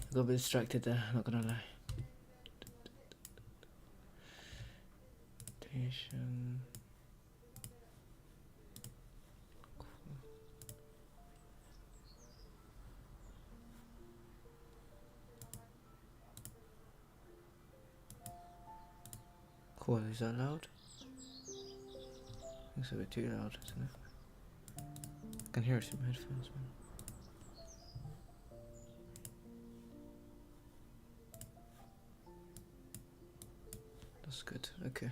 I got a bit distracted there, not gonna lie. Station. Cool, is that loud? I think it's a bit too loud, isn't it? I can hear it in my headphones, man. That's good, okay.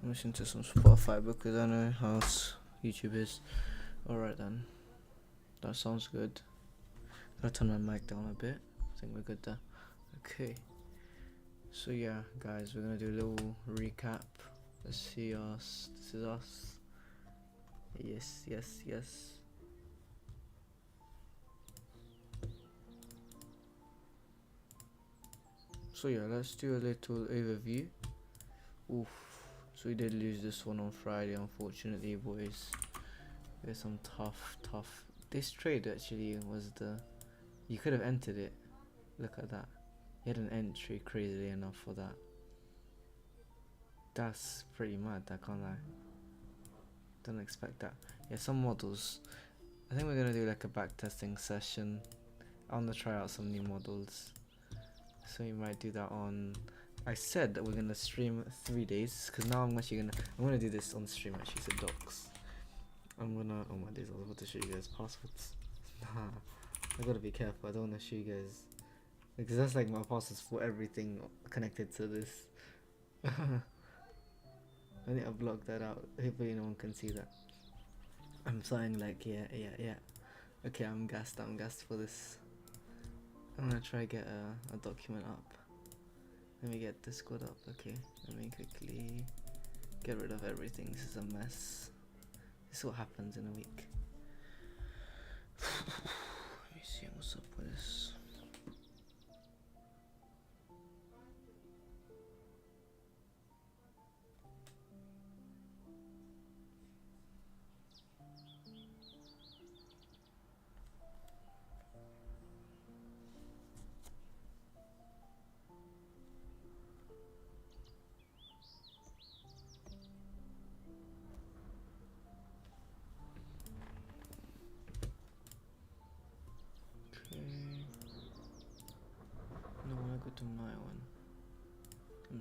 I'm listening to some Spotify because I know how YouTube is. Alright then. That sounds good. I'll turn my mic down a bit. I think we're good there. Okay. So yeah, guys, we're gonna do a little recap. Let's see us. This is us. Yes, yes, yes. So yeah, let's do a little overview. Oof. So we did lose this one on Friday, unfortunately, boys. There's some tough. This trade actually was you could have entered it. Look at that. You had an entry, crazily enough, for that. That's pretty mad, I can't lie. Don't expect that. Yeah, some models. I think we're gonna do like a back testing session. I wanna try out some new models. So we might do that on. I said that we're gonna stream 3 days, because now I'm gonna do this on stream actually, so docs. Oh my days, I was about to show you guys passwords. Nah, I gotta be careful, I don't wanna show you guys, because that's like my passwords for everything connected to this. I need to block that out, hopefully no one can see that. I'm saying like, yeah. Okay, I'm gassed for this. I'm gonna try get a document up. Let me get Discord up, okay. Let me quickly get rid of everything, this is a mess. This is what happens in a week. Let me see what's up with this. Go to my one.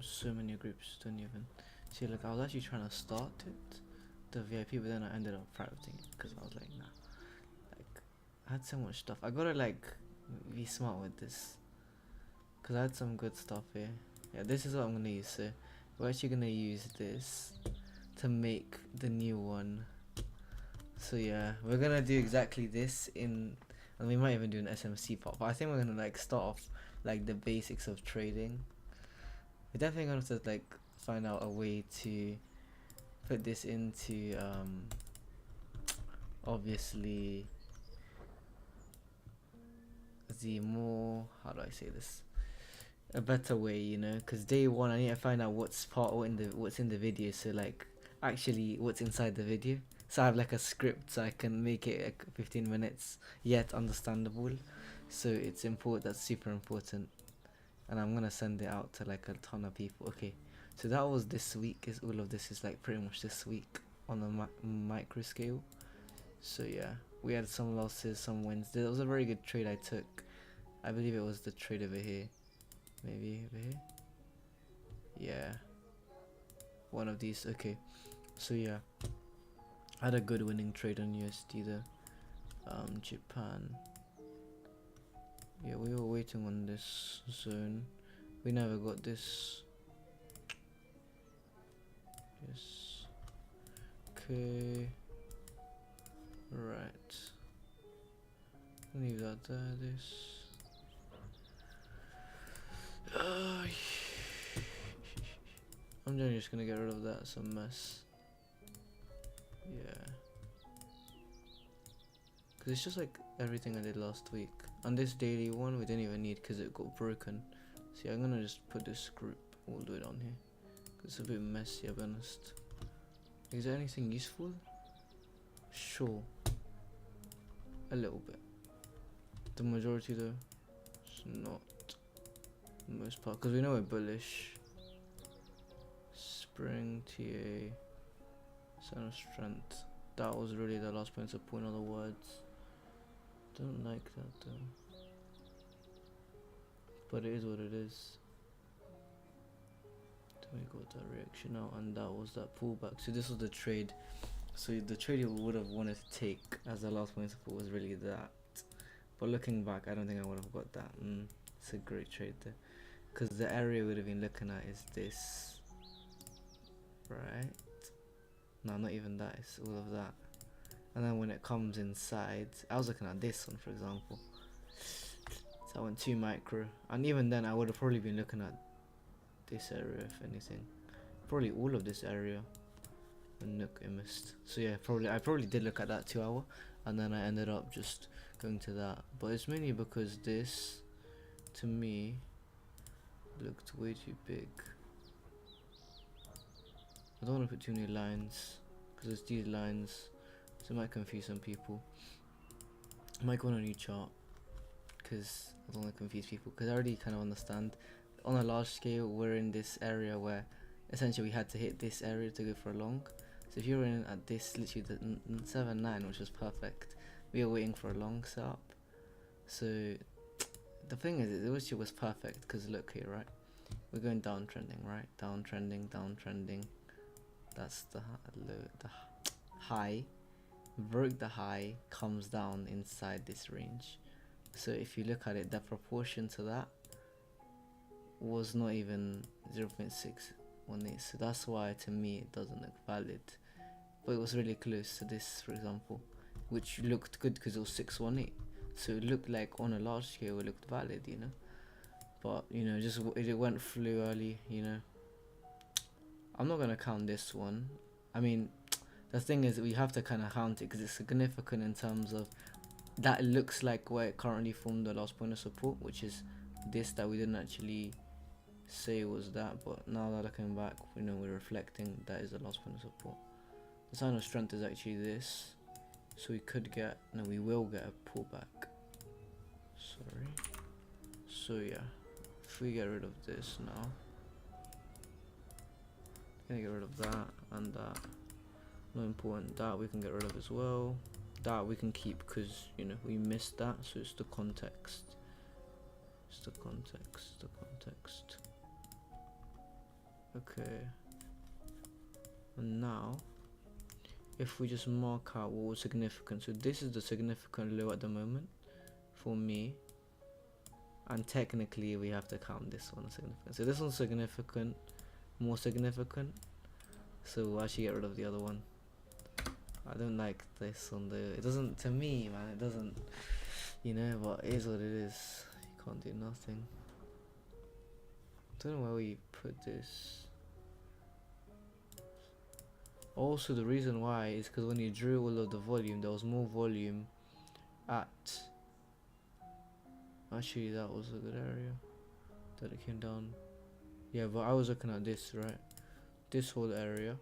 So many groups, don't even see. Like, I was actually trying to start it, the VIP, but then I ended up privating it because I was like, nah. Like, I had so much stuff. I gotta like be smart with this, because I had some good stuff here. Yeah, this is what I'm gonna use. So we're actually gonna use this to make the new one. So yeah, we're gonna do exactly this and we might even do an SMC part, but I think we're gonna like start off like the basics of trading. We're definitely gonna have to like find out a way to put this into obviously the more, how do I say this, a better way, you know, because day one I need to find out what's in the video, so like actually what's inside the video, so I have like a script so I can make it like 15 minutes yet understandable. So it's important, that's super important, and I'm gonna send it out to like a ton of people. Okay, so that was this week, is all of this is like pretty much this week on a micro scale. So yeah, we had some losses, some wins. There was a very good trade I took. I believe it was the trade over here, maybe over here. Yeah, one of these. Okay, so yeah, I had a good winning trade on USD there. Japan. Yeah, we were waiting on this zone. We never got this. Yes. Okay. Right. Leave that there. This. I'm just gonna get rid of that. It's a mess. Yeah. Cause it's just like everything I did last week. On this daily one, we didn't even need because it got broken. See, I'm gonna just put this group all the way down here. Cause it's a bit messy, I'll be honest. Is there anything useful? Sure. A little bit. The majority though, not the most part, because we know we're bullish. Spring, TA, sign of strength. That was really the last point of support, in other words. Don't like that though. But it is what it is. Then we got that reaction out, and that was that pullback. So this was the trade. So the trade you would have wanted to take as the last point of support was really that. But looking back, I don't think I would have got that. It's a great trade there. Because the area we would have been looking at is this. Right? No, not even that. It's all of that. And then when it comes inside, I was looking at this one, for example. So I went 2 micro. And even then, I would have probably been looking at this area, if anything. Probably all of this area. And look, I missed. So yeah, I probably did look at that 2 hour. And then I ended up just going to that. But it's mainly because this, to me, looked way too big. I don't want to put too many lines, because it's these lines, so it might confuse some people. I might go on a new chart, because I don't want to confuse people, because I already kind of understand. On a large scale, we're in this area where essentially we had to hit this area to go for a long. So if you're in at this, literally the 7-9, which was perfect, we were waiting for a long setup. So the thing is, it was perfect, because look here, right? We're going downtrending, right? Downtrending, downtrending. That's the high. Broke the high, comes down inside this range. So if you look at it, the proportion to that was not even 0.618. So that's why, to me, it doesn't look valid. But it was really close to this, for example, which looked good because it was 618. So it looked like on a large scale it looked valid, you know. But you know, just it went flew early, you know. I'm not gonna count this one. I mean, the thing is, we have to kind of count it because it's significant in terms of that it looks like where it currently formed the last point of support, which is this that we didn't actually say was that. But now that looking back, you know, we're reflecting that is the last point of support. The sign of strength is actually this, so we could get, no, we will get a pullback. Sorry. So yeah, if we get rid of this now. Gonna get rid of that and that. Not important. That we can get rid of as well. That we can keep because, you know, we missed that. So it's the context. It's the context. The context. Okay. And now, if we just mark out what was significant. So this is the significant low at the moment for me. And technically, we have to count this one as significant. So this one's significant. More significant, so we'll actually get rid of the other one. I don't like this on the, it doesn't, to me, man, it doesn't, you know, but it is what it is. You can't do nothing. Don't know where we put this. Also, the reason why is because when you drew all of the volume, there was more volume at, actually that was a good area that it came down. Yeah, but I was looking at this, right? This whole area.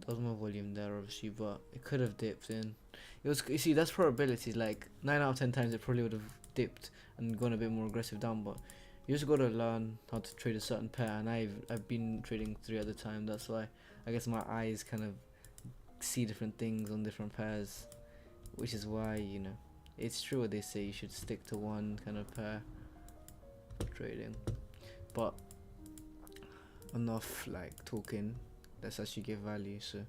There was more volume there, obviously, but it could have dipped in. It was, you see, that's probability. Like 9 out of 10 times, it probably would have dipped and gone a bit more aggressive down. But you just got to learn how to trade a certain pair, and I've been trading 3 at a time. That's why I guess my eyes kind of see different things on different pairs, which is why, you know, it's true what they say. You should stick to one kind of pair for trading. But enough like talking, let's actually give value. So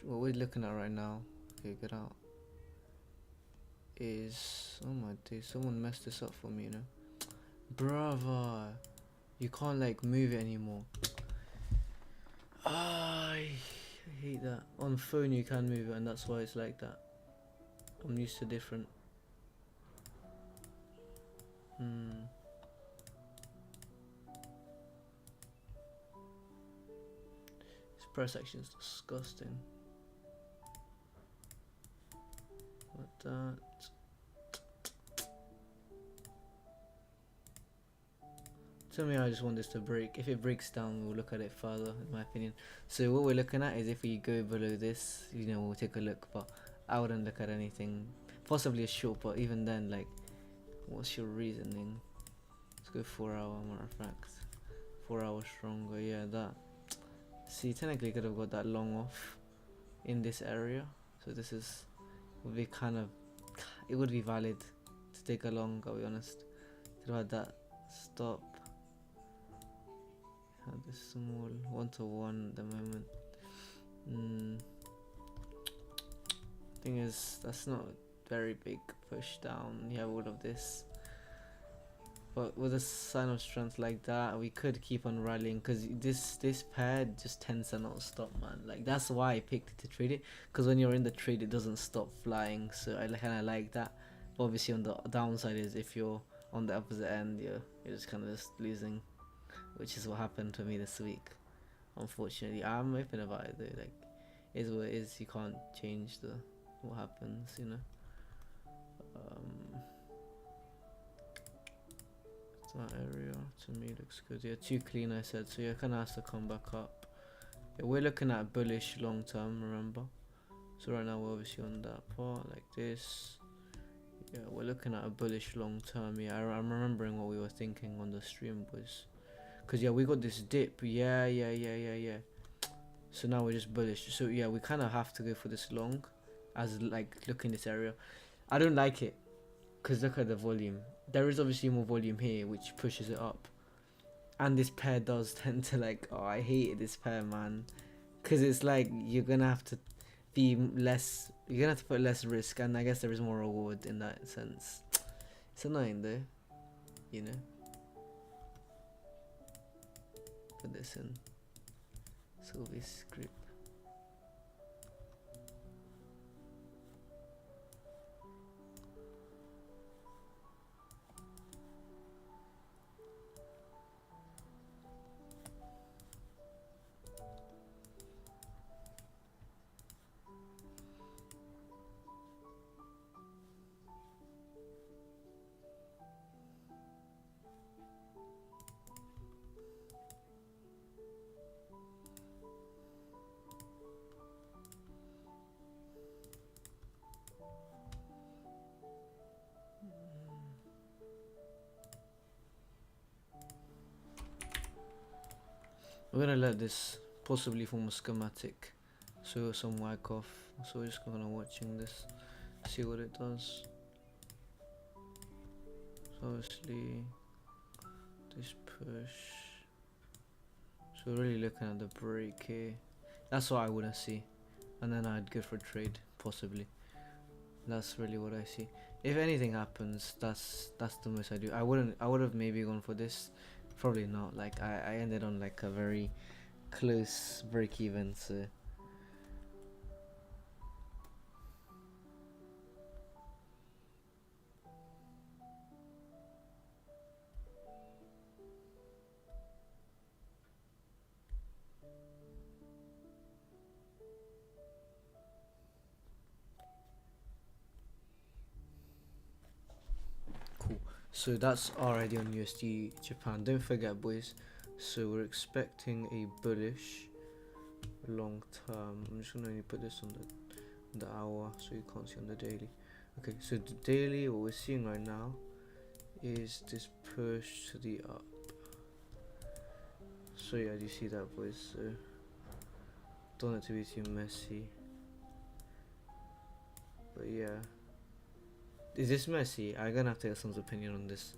what we're looking at right now, okay, get out, is, oh my days, someone messed this up for me, you know. Brother, you can't like move it anymore. I hate that. On phone you can move it, and that's why it's like that. I'm used to different. Press action is disgusting. What that? Tell me, I just want this to break. If it breaks down, we'll look at it further, in my opinion. So what we're looking at is if we go below this, you know, we'll take a look. But I wouldn't look at anything. Possibly a short, but even then, like, What's your reasoning? Let's go 4 hour, matter of fact. 4 hours stronger, yeah, that. See, technically could have got that long off in this area. So this is, would be kind of, it would be valid to take a long, I'll be honest. Could have had that stop. Had this small 1-to-1 at the moment. Thing is, that's not a very big push down. You have all of this. But with a sign of strength like that, we could keep on rallying, because this pair just tends to not stop, man. Like, that's why I picked it to trade it, because when you're in the trade, it doesn't stop flying. So I kind of like that. But obviously, on the downside is if you're on the opposite end, you're just kind of just losing, which is what happened to me this week. Unfortunately, I'm open about it though. Like, it is what it is. You can't change what happens, you know. That area to me looks good. Yeah, too clean, I said. So yeah, kind of has to come back up. Yeah, we're looking at bullish long term, remember. So right now we're obviously on that part like this. Yeah, we're looking at a bullish long term. Yeah, I'm remembering what we were thinking on the stream, boys. Cause yeah, we got this dip. Yeah. So now we're just bullish. So yeah, we kind of have to go for this long, as like look in this area. I don't like it, cause look at the volume. There is obviously more volume here, which pushes it up. And this pair does tend to like, oh, I hate this pair, man. Because it's like, you're going to have to be less, you're going to have to put less risk. And I guess there is more reward in that sense. It's annoying though, you know. Put this in. So this grip. We're gonna let this possibly form a schematic, so some whack off. So we're just gonna watching this, see what it does. So obviously this push. So we're really looking at the break here. That's what I wouldn't see, and then I'd go for a trade possibly. That's really what I see. If anything happens, that's the most I do. I would have maybe gone for this. Probably not. Like I ended on like a very close break even, so cool. So that's already on USD Japan. Don't forget, boys. So we're expecting a bullish long term. I'm just gonna only put this on the hour so you can't see on the daily. Okay, so the daily, what we're seeing right now is this push to the up. So yeah, do you see that, boys? So don't want it to be too messy, but yeah. Is this messy? I'm gonna have to get someone's opinion on this.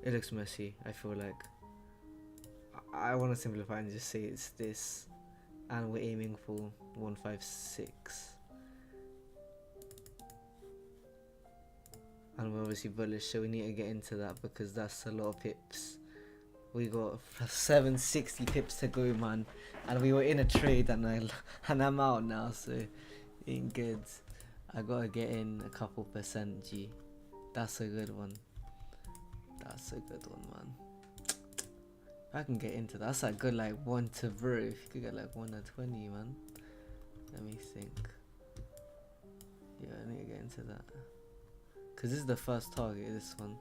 It looks messy. I feel like I want to simplify and just say it's this, and we're aiming for 156, and we're obviously bullish, so we need to get into that because that's a lot of pips. We got 760 pips to go, man, and we were in a trade, and I'm out now, so it ain't good. I gotta get in a couple percent, G. That's a good one. That's a good one, man. If I can get into that, that's a good like 1 to bro. If you could get like 1 to 20, man. Let me think. Yeah, I need to get into that. Cause this is the first target, this one.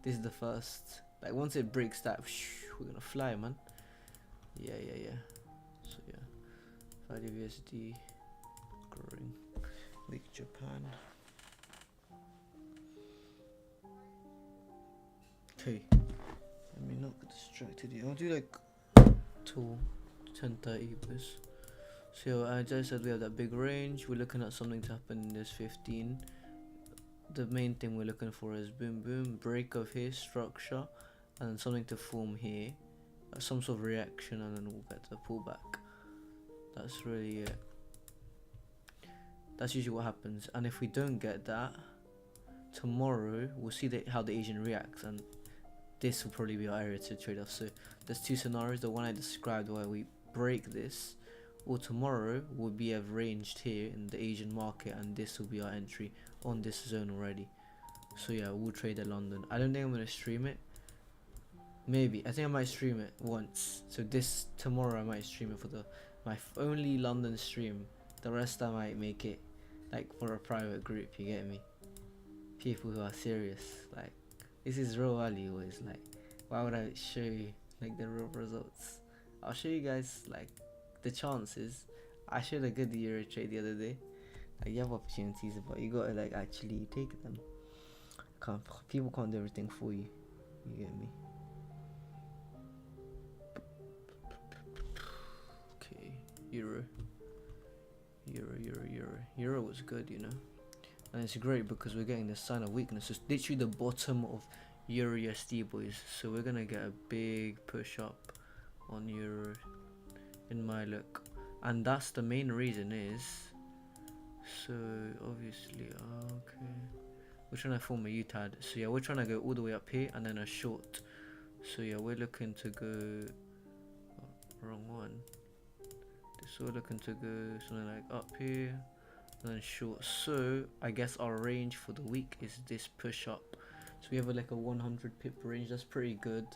This is the first. Like once it breaks that, we're gonna fly, man. Yeah. So yeah, 5 USD growing. League Japan. Okay, let me not get distracted here. I'll do like till 10:30 please. So as I said, we have that big range. We're looking at something to happen in this 15. The main thing we're looking for is boom boom, break of here, structure, and then something to form here, some sort of reaction, and then we'll get the pullback. That's really it. That's usually what happens. And if we don't get that, tomorrow we'll see how the Asian reacts, and this will probably be our area to trade off. So there's two scenarios. The one I described where we break this, or tomorrow will be arranged here in the Asian market, and this will be our entry on this zone already. So yeah, we'll trade at London. I don't think I'm gonna stream it. Maybe I think I might stream it once. So this tomorrow I might stream it for my only London stream. The rest I might make it like for a private group. You get me? People who are serious. Like this is real value. Always like, why would I show you like the real results? I'll show you guys like the chances. I showed a good Euro trade the other day. Like you have opportunities, but you gotta like actually take them. People can't do everything for you. You get me? Okay, Euro was good, you know, and it's great because we're getting the sign of weakness. It's literally the bottom of Euro USD, boys. So we're gonna get a big push up on Euro in my look, and that's the main reason is. So obviously, okay, we're trying to form a UTAD. So yeah, we're trying to go all the way up here and then a short. So yeah, we're looking to go wrong one. So we're looking to go something like up here and then short. So I guess our range for the week is this push up. So we have like a 100 pip range. That's pretty good.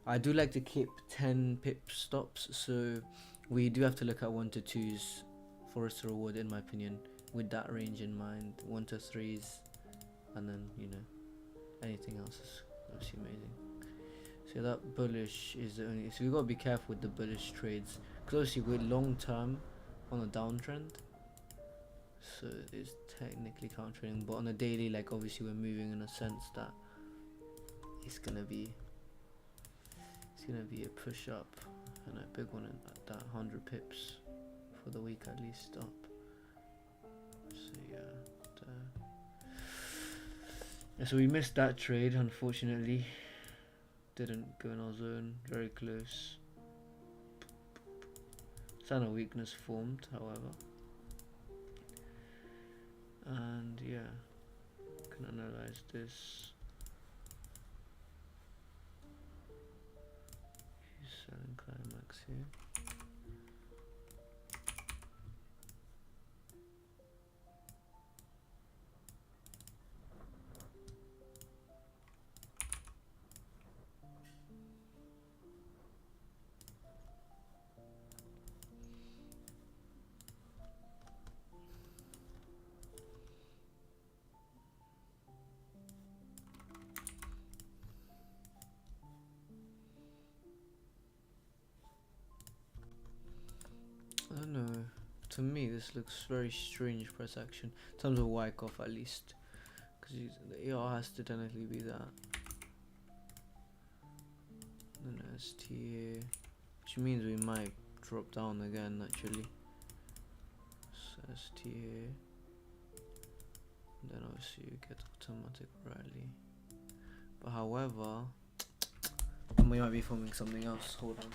I do like to keep 10 pip stops, so we do have to look at 1 to 2s for us to reward, in my opinion, with that range in mind. 1 to 3s, and then you know anything else is obviously amazing. So that bullish is the only. So we gotta be careful with the bullish trades, because obviously we're long term on a downtrend, so it's technically counter trading. But on a daily, like obviously we're moving in a sense that it's gonna be a push up and a big one at that 100 pips for the week at least up. So yeah, so we missed that trade, unfortunately. Didn't go in our zone, very close. Sign of weakness formed, however. And yeah, can analyze this. He's selling climax here. I don't know, to me this looks very strange price action in terms of Wyckoff at least, because the AR has to technically be that. Then ST here, which means we might drop down again actually. So ST here, then obviously you get automatic rally. But however, we might be forming something else. Hold on.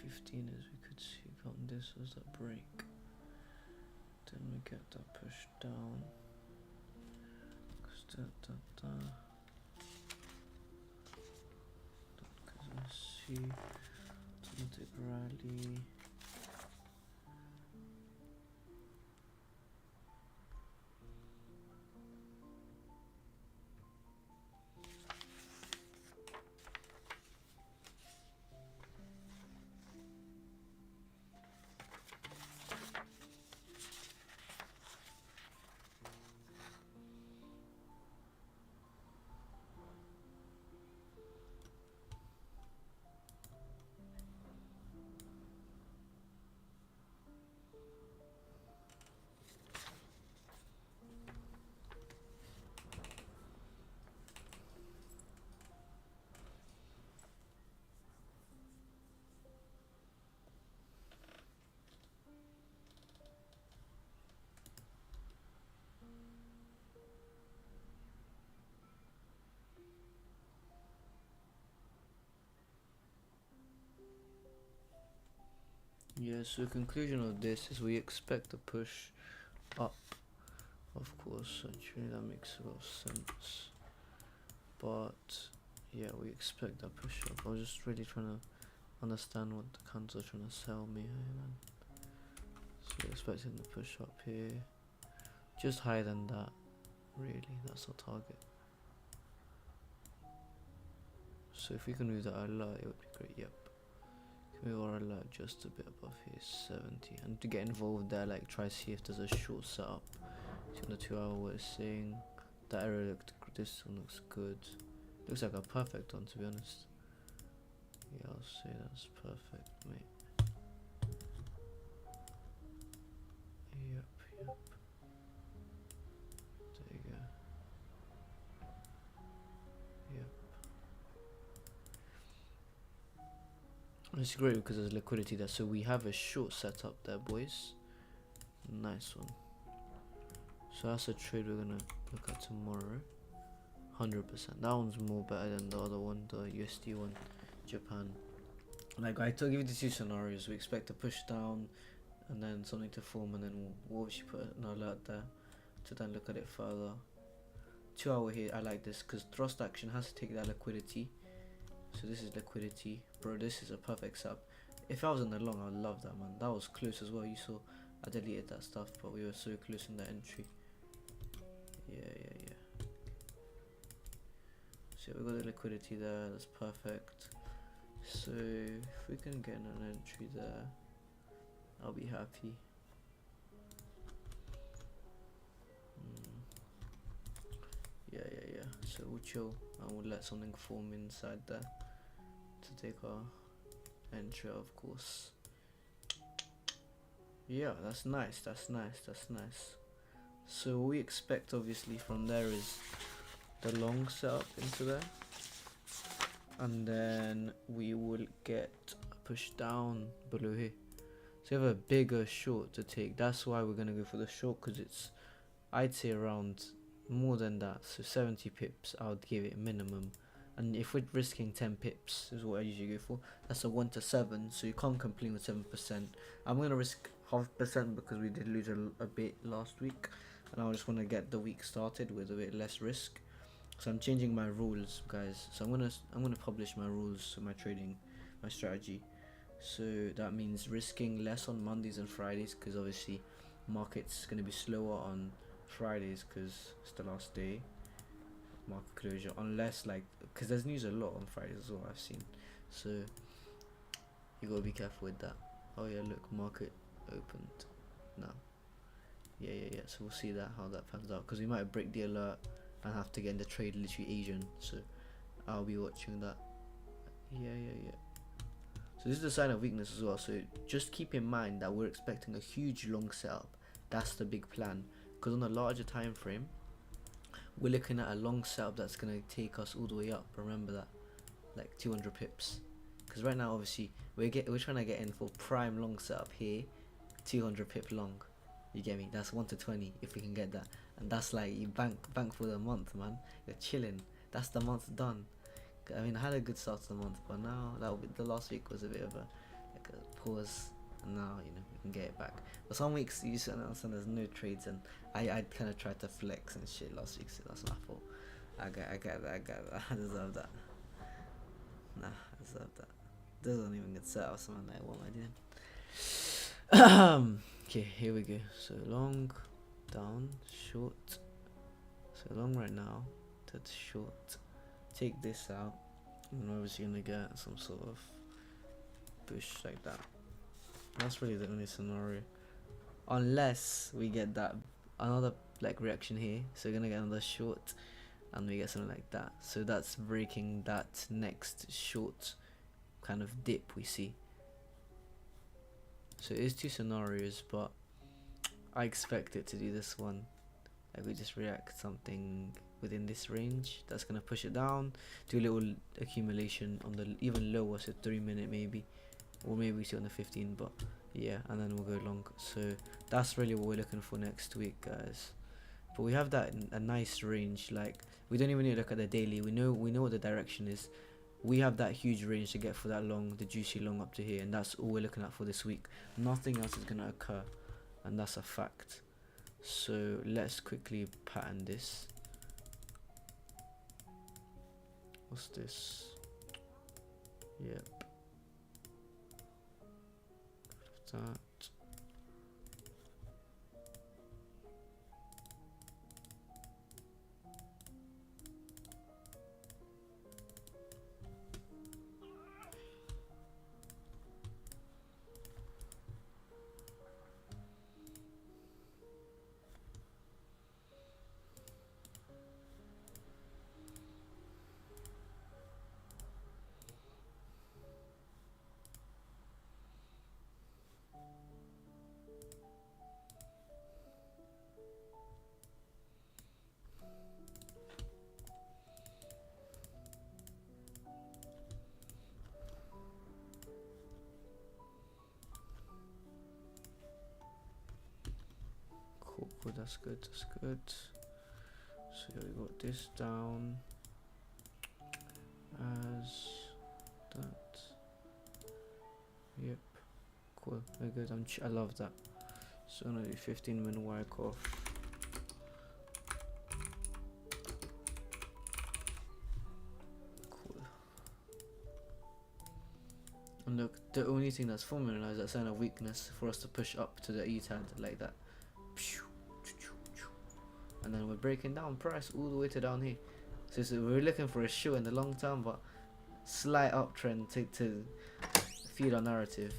15 is we could see on this was a break. Then we get that push down. Because I see automatic rally. Yeah, so the conclusion of this is we expect a push up, of course. Actually, that makes a lot of sense. But yeah, we expect that push up. I was just really trying to understand what the candles are trying to sell me here, man. So we're expecting the push up here, just higher than that. Really, that's our target. So if we can move that alert, it would be great. Yep. We are alert just a bit above here, 70. And to get involved there, like try to see if there's a short setup. See on the 2 hour we're seeing that area looked, this one looks good. Looks like a perfect one, to be honest. Yeah, I'll say that's perfect, mate. Yep. There you go. Yep. It's great because there's liquidity there. So we have a short setup there, boys. Nice one. So that's a trade we're gonna look at tomorrow. 100%. That one's more better than the other one, the USD one, Japan. Like I told you the two scenarios. We expect a push down, and then something to form, and then we'll obviously put an alert there to then look at it further. 2 hour here, I like this because thrust action has to take that liquidity. So this is liquidity, bro. This is a perfect setup. If I was in the long, I'd love that, man. That was close as well. You saw I deleted that stuff, but we were so close in the entry. Yeah. So we got the liquidity there. That's perfect. So if we can get an entry there, I'll be happy. Yeah. So we'll chill and we'll let something form inside there to take our entry, of course. Yeah, that's nice. So what we expect obviously from there is the long setup into there, and then we will get a push down below here. So we have a bigger short to take. That's why we're gonna go for the short, because it's, I'd say, around more than that. So 70 pips I would give it minimum, and if we're risking 10 pips is what I usually go for. That's a 1 to 7, so you can't complain with 7%. I'm gonna risk 0.5% because we did lose a bit last week, and I just want to get the week started with a bit less risk. So I'm changing my rules, guys. So I'm gonna publish my rules for my trading, my strategy. So that means risking less on Mondays and Fridays, because obviously market's gonna be slower on Fridays because it's the last day market closure, unless like, because there's news a lot on Fridays as well, I've seen. So you gotta be careful with that. Oh yeah, look, market opened now. Yeah. So we'll see that, how that pans out, because we might break the alert and have to get in the trade literally Asian. So I'll be watching that. Yeah. So this is a sign of weakness as well. So just keep in mind that we're expecting a huge long setup. That's the big plan, because on a larger time frame, we're looking at a long setup that's gonna take us all the way up. Remember that, like 200 pips. Because right now, obviously, we're trying to get in for prime long setup here, 200 pip long. You get me? That's 1 to 20 if we can get that, and that's like you bank for the month, man. You're chilling. That's the month done. I mean, I had a good start to the month, but now the last week was a bit of a pause, and now we can get it back. But some weeks you just understand there's no trades, and I kind of tried to flex and shit last week, so that's my fault. I got that. I deserve that. Nah, I deserve that. Doesn't even get set or something like what am I doing? Okay, here we go. So long, down, short. So long right now, that's short. Take this out, and we're obviously gonna get some sort of push like that. That's really the only scenario, unless we get that another like reaction here. So we're gonna get another short, and we get something like that. So that's breaking that next short kind of dip we see. So it is two scenarios, but I expect it to do this one. Like we just react something within this range that's gonna push it down, do a little accumulation on the even lower, so 3 minute maybe, or maybe we see on the 15, but yeah, and then we'll go long. So that's really what we're looking for next week, guys. But we have that in a nice range. Like we don't even need to look at the daily. We know what the direction is. We have that huge range to get for that long, the juicy long up to here, and that's all we're looking at for this week. Nothing else is gonna occur, and that's a fact. So let's quickly pattern this. What's this? Yep. That. Cool, that's good, that's good. So we got this down as that. Yep, cool, very good. I love that. So I'm gonna do 15-minute work off. Cool. And look, the only thing that's forming is that sign of weakness for us to push up to the ETAD like that. And then we're breaking down price all the way to down here. So we're looking for a short in the long term, but slight uptrend to feed our narrative.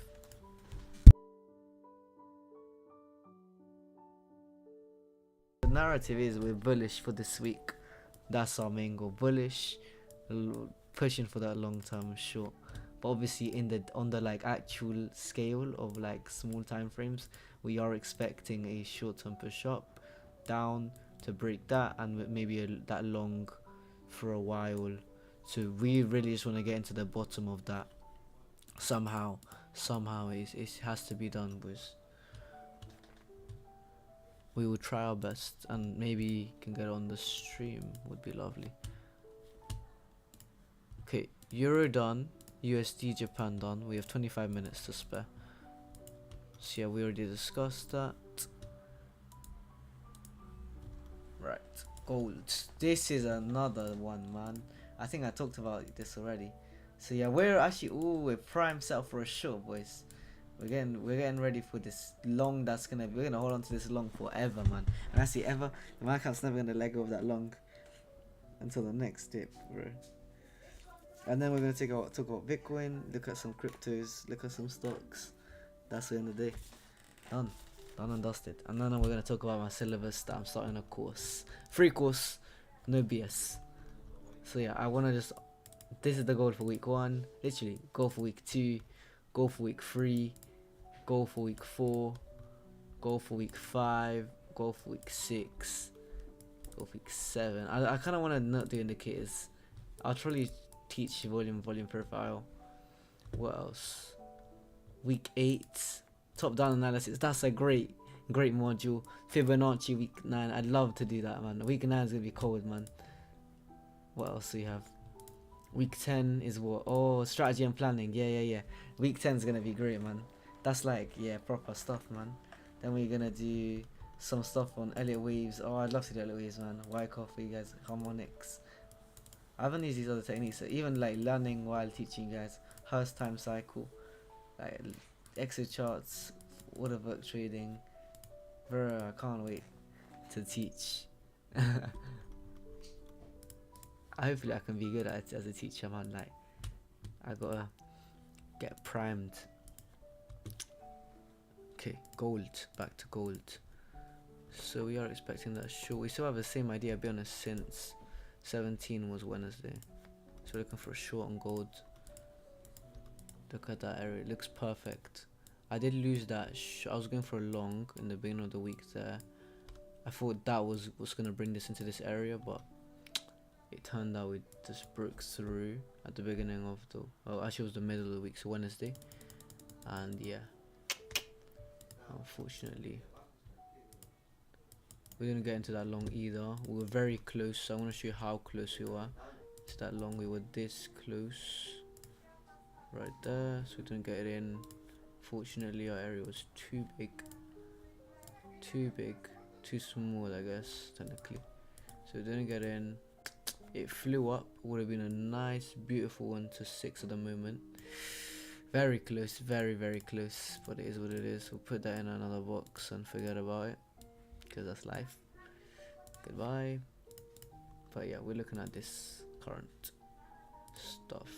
The narrative is we're bullish for this week. That's our main goal. Bullish, pushing for that long term short. But obviously on the like actual scale of like small time frames, we are expecting a short term push up, down to break that, and maybe that long for a while. So we really just want to get into the bottom of that somehow. It has to be done, boys. We will try our best, and maybe can get on the stream, would be lovely. Okay, Euro done, USD Japan done. We have 25 minutes to spare. So yeah, we already discussed that. Right, gold. This is another one, man. I think I talked about this already. So yeah, we're actually we're prime set up for a short, boys. We're getting ready for this long. We're gonna hold on to this long forever, man. And I see ever, the market's never gonna let go of that long until the next dip, bro. And then we're gonna talk about Bitcoin, look at some cryptos, look at some stocks. That's the end of the day. Done and dusted. And then we're gonna talk about my syllabus that I'm starting a course, free course, no BS. So yeah, I wanna this is the goal for week 1. Literally, go for week 2, go for week 3, go for week 4, go for week 5, go for week 6, go for week 7. I kind of want to not do indicators. I'll probably teach volume profile. What else? Week 8, top down analysis. That's a great module. Fibonacci week 9. I'd love to do that, man. Week 9 is gonna be cold, man. What else do you have? Week 10 is what? Oh, strategy and planning. Yeah. Week 10 is gonna be great, man. That's like, yeah, proper stuff, man. Then we're gonna do some stuff on Elliott waves. Oh, I'd love to do Elliott waves, man. Wyckoff for you guys, harmonics. I haven't used these other techniques, so even like learning while teaching you guys Hurst time cycle, like Excel charts, order book trading. Bro, I can't wait to teach. Hopefully I can be good at it as a teacher, man. Like, I gotta get primed. Okay, gold, back to gold. So we are expecting that short. We still have the same idea, I'll be honest, since 17 was Wednesday. So we're looking for a short on gold. Look at that area, it looks perfect. I did lose that. I was going for a long in the beginning of the week there. I thought that was what's gonna bring this into this area, but it turned out we just broke through at the beginning of the, well, actually it was the middle of the week, so Wednesday. And yeah, unfortunately we didn't get into that long either. We were very close, so I want to show you how close we were to that long. We were this close right there, so we didn't get it in. Fortunately our area was too big, too small, I guess, technically, so we didn't get in. It flew up, would have been a nice beautiful 1 to 6 at the moment. Very close, very close, but it is what it is. We'll put that in another box and forget about it, because that's life. Goodbye. But yeah, we're looking at this current stuff.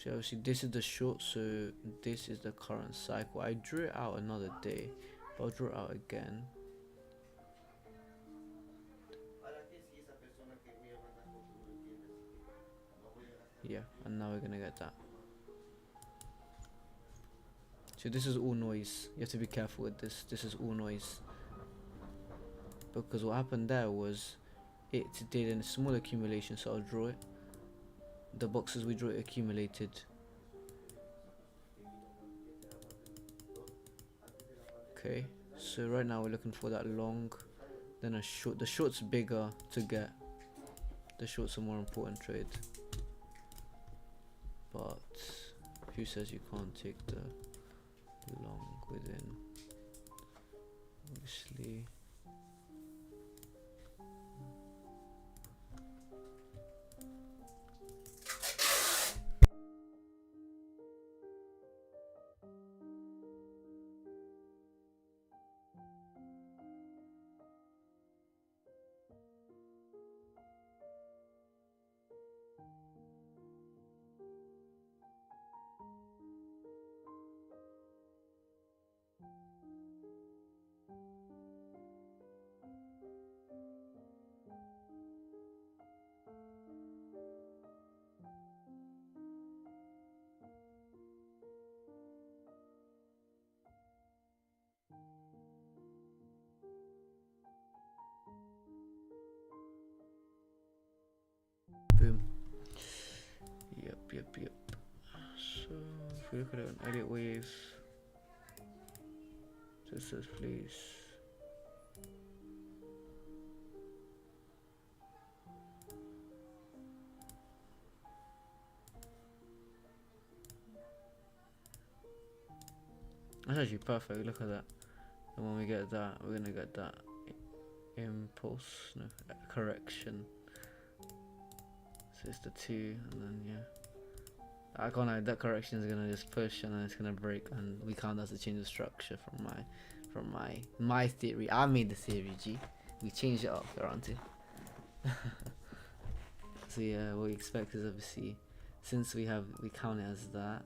So obviously this is the short, so this is the current cycle. I drew it out another day, but I'll draw it out again. Yeah, and now we're gonna get that. So this is all noise. You have to be careful with this. This is all noise, because what happened there was it did a small accumulation, so I'll draw it. The boxes we drew it accumulated. Okay, so right now we're looking for that long, then a short. The short's bigger to get. The short's a more important trade. But who says you can't take the long within? Obviously. Boom. Yep. So if we look at it on Elliott wave, this says please. That's actually perfect. Look at that. And when we get that, we're gonna get that impulse, no, correction. So it's the 2, and then yeah, I can't lie, that correction is gonna just push and then it's gonna break, and we can't. That's a change of structure from my theory. I made the theory, G. We changed it up around it. So yeah, what we expect is obviously, since we count it as that.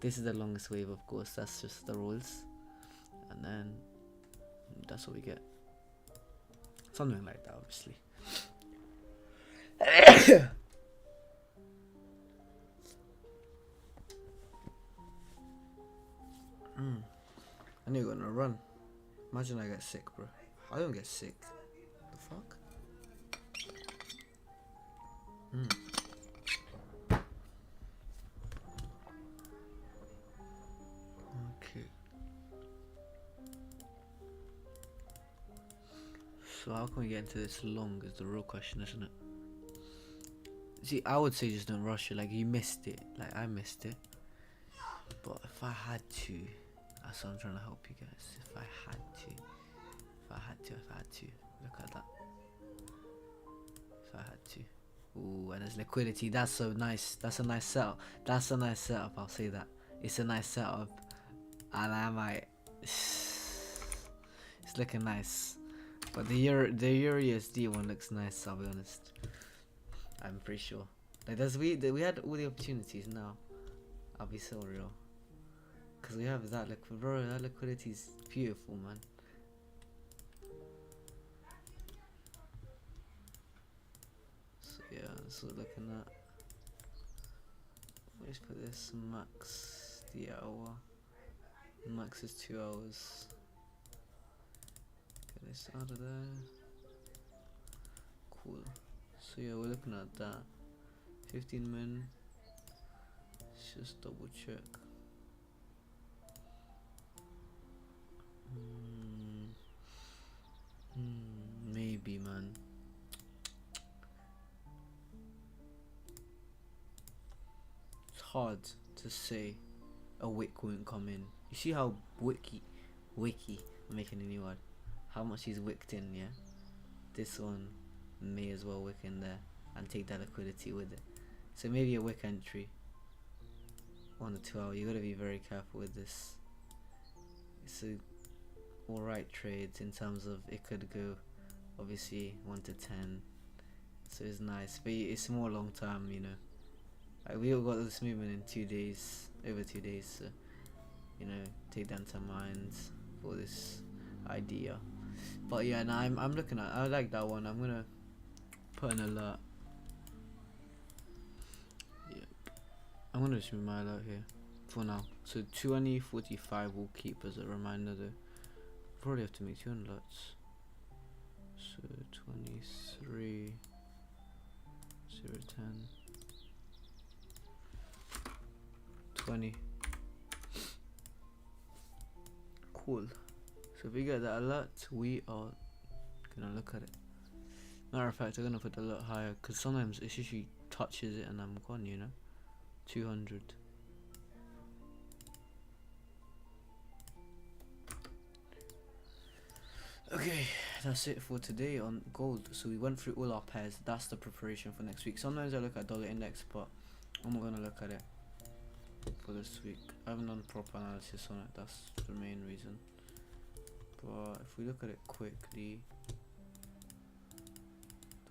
This is the longest wave, of course. That's just the rules, and then that's what we get. Something like that, obviously. I knew you were gonna run. Imagine I get sick, bro. I don't get sick. The fuck? Okay. So how can we get into this long is the real question, isn't it? See, I would say just don't rush it. Like, you missed it. Like, I missed it. But if I had to, that's what I'm trying to help you guys. If I had to, look at that. If I had to. Ooh, and there's liquidity. That's so nice. That's a nice setup. I'll say that. It's a nice setup. And I might. It's looking nice. But the Euro USD one looks nice, I'll be honest. I'm pretty sure. Like we had all the opportunities now. I'll be so real. Cause we have that bro, that liquidity is beautiful, man. So yeah, that's what we're looking at. Let's put this max the hour. Max is 2 hours. Get this out of there. Cool. So yeah, we're looking at that. 15 min. Let's just double check. Maybe, man. It's hard to say a wick won't come in. You see how wiki, I'm making a new word. How much he's wicked in, yeah? This one may as well wick in there and take that liquidity with it. So maybe a wick entry. 1 to 2 hour. You gotta be very careful with this. It's a alright trades in terms of it could go obviously 1 to 10, so it's nice, but it's more long term, you know. Like we all got this movement in 2 days, over 2 days, so you know, take that into mind for this idea. But yeah, now I'm looking at, I like that one. I'm gonna put an alert. Yep, I'm gonna just move my alert here for now. So 2045 will keep as a reminder though. Probably have to make 2 alerts. So 23 010 20. Cool. So if we get that alert, we are gonna look at it. Matter of fact, I'm gonna put the alert higher because sometimes it usually touches it and I'm gone, you know. 200. Okay, that's it for today on gold. So we went through all our pairs. That's the preparation for next week. Sometimes I look at dollar index, but I'm not gonna look at it for this week. I haven't done proper analysis on it. That's the main reason. But if we look at it quickly, it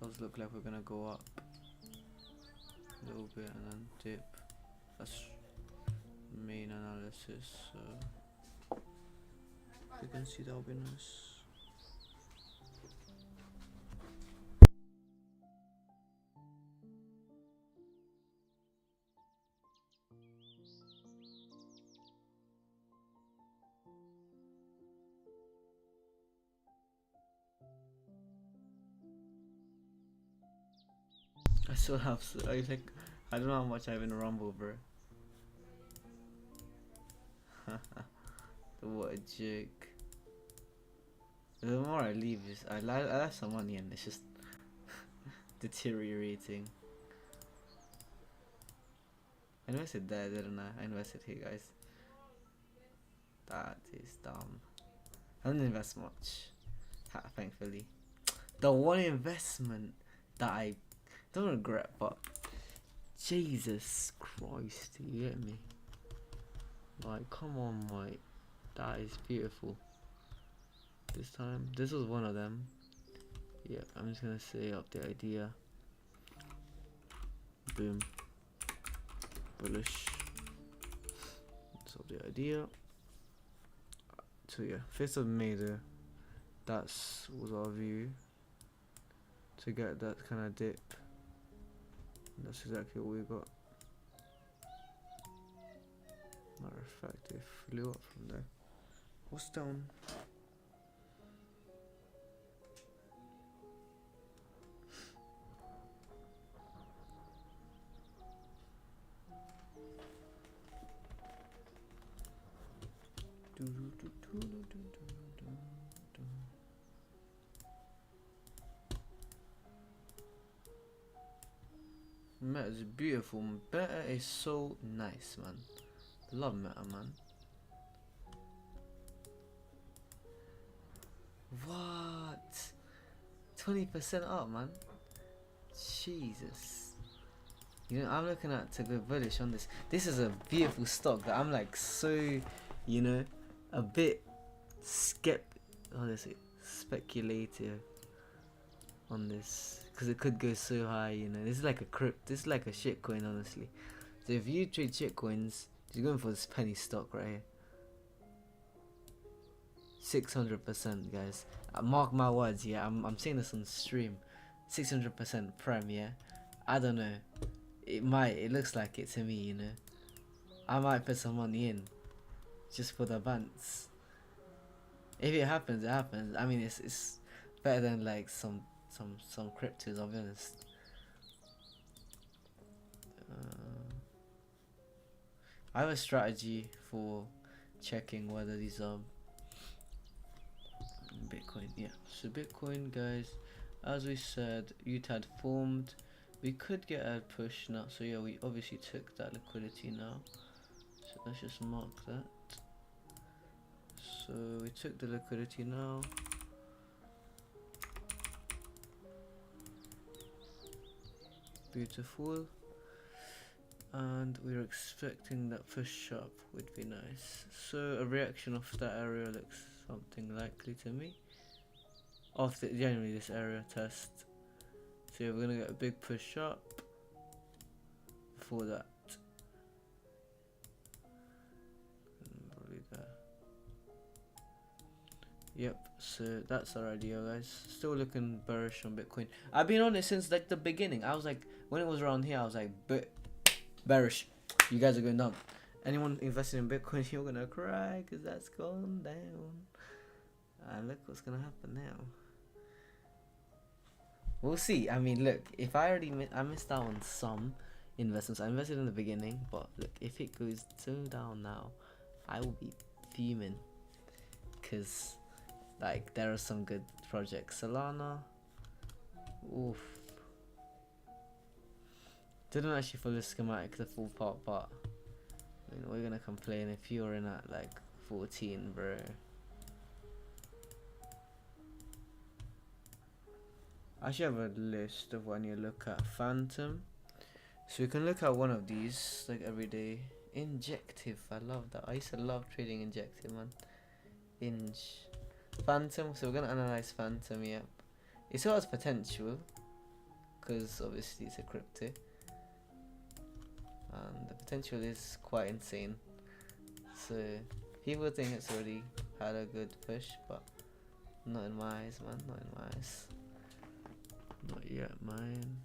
does look like we're gonna go up a little bit and then dip. That's main analysis. So if you can see, that'll be nice. I still have, I don't know how much I have in Rumble, bro. What a joke. The more I leave, I have some money and it's just deteriorating. I invested there, didn't I? I invested here, guys. That is dumb. I didn't invest much, thankfully. The one investment that I don't regret, but Jesus Christ, you get me? Like, come on, mate. That is beautiful. This time, this was one of them. Yeah, I'm just gonna say up the idea. Boom. Bullish. That's up the idea. So yeah, 5th of May there. That's was our view. To get that kind of dip. And that's exactly what we got. Matter of fact, it flew up from there. What's down? Meta is beautiful. Meta is so nice, man. Love Meta, man. What? 20% up, man. Jesus. You know, I'm looking at to go bullish on this. This is a beautiful stock that I'm like so, you know, a bit speculative on this, because it could go so high. You know, this is like this is like a shitcoin, honestly. So if you trade shitcoins, you're going for this penny stock right here. 600%, guys. Mark my words, yeah. I'm saying this on stream. 600% prem, yeah. I don't know. It looks like it to me, you know. I might put some money in just for the bants. If it happens, it happens. I mean, it's better than like some cryptos, I'll be honest. I have a strategy for checking whether these are Bitcoin. Yeah, so Bitcoin, guys, as we said, UTAD formed. We could get a push now, so yeah, we obviously took that liquidity now. So let's just mark that. So we took the liquidity now. Beautiful. And we're expecting that push up would be nice. So a reaction of that area looks something likely to me. Generally this area test. So we're gonna get a big push up for that. Probably there. Yep, so that's our idea, guys. Still looking bearish on Bitcoin. I've been on it since like the beginning. I was like, when it was around here, I was like, bearish. You guys are going down. Anyone invested in Bitcoin, you're gonna cry because that's gone down. And look what's gonna happen now. We'll see. I mean, look, if I missed out on some investments. I invested in the beginning, but look, if it goes so down now, I will be fuming. Because, like, there are some good projects. Solana, oof. Didn't actually follow the schematic, the full part, but I mean, we're gonna complain if you're in at like 14, bro. I should have a list of when you look at Phantom. So we can look at one of these like every day. Injective, I love that. I used to love trading Injective, man. Phantom, so we're gonna analyze Phantom, yep. It still has potential, because obviously it's a crypto. And the potential is quite insane. So people think it's already had a good push, but not in my eyes, man. Not in my eyes. Not yet, man.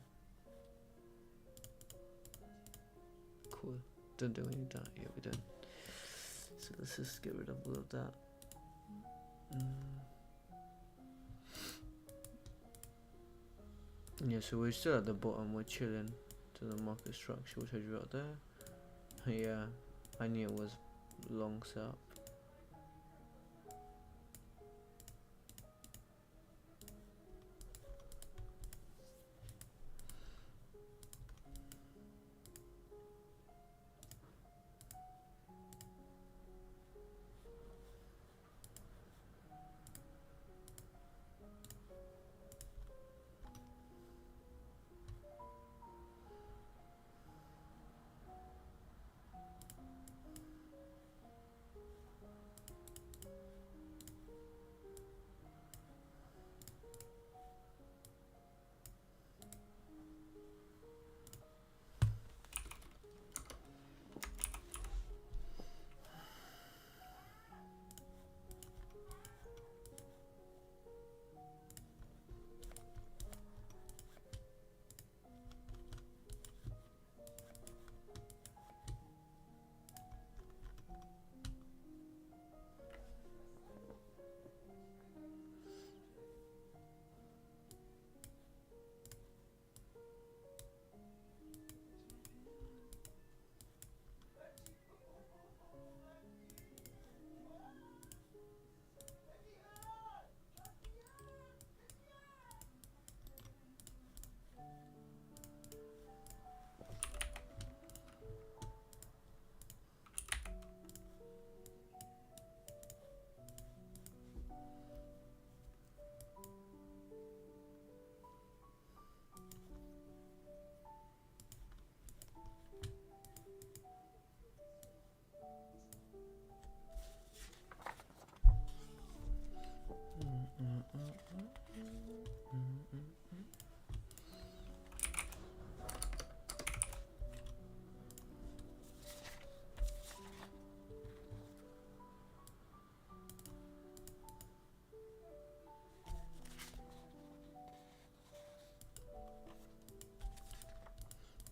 Cool. Don't do any of that. Yeah, we don't. So let's just get rid of all of that. Yeah, so we're still at the bottom. We're chilling to the market structure, which I drew out there. Yeah, I knew it was long setup.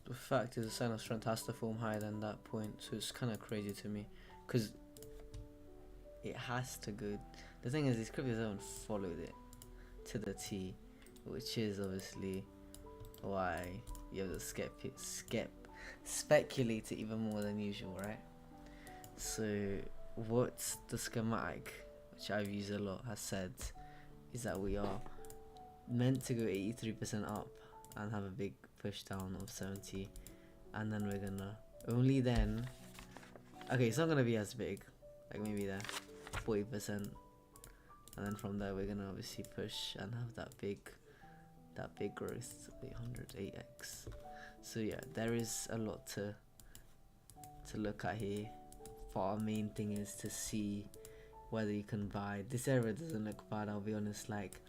The fact is, the sign of strength has to form higher than that point, so it's kind of crazy to me, because it has to go. The thing is, these cryptos haven't followed it to the T, which is obviously why you have to speculate it even more than usual, right? So what the schematic, which I've used a lot, has said is that we are meant to go 83% up and have a big push down of 70, and then we're gonna only then, okay, it's not gonna be as big, like maybe there 40%, and then from there we're gonna obviously push and have that big growth, 8x. So yeah, there is a lot to look at here, but our main thing is to see whether you can buy. This area doesn't look bad, I'll be honest. Like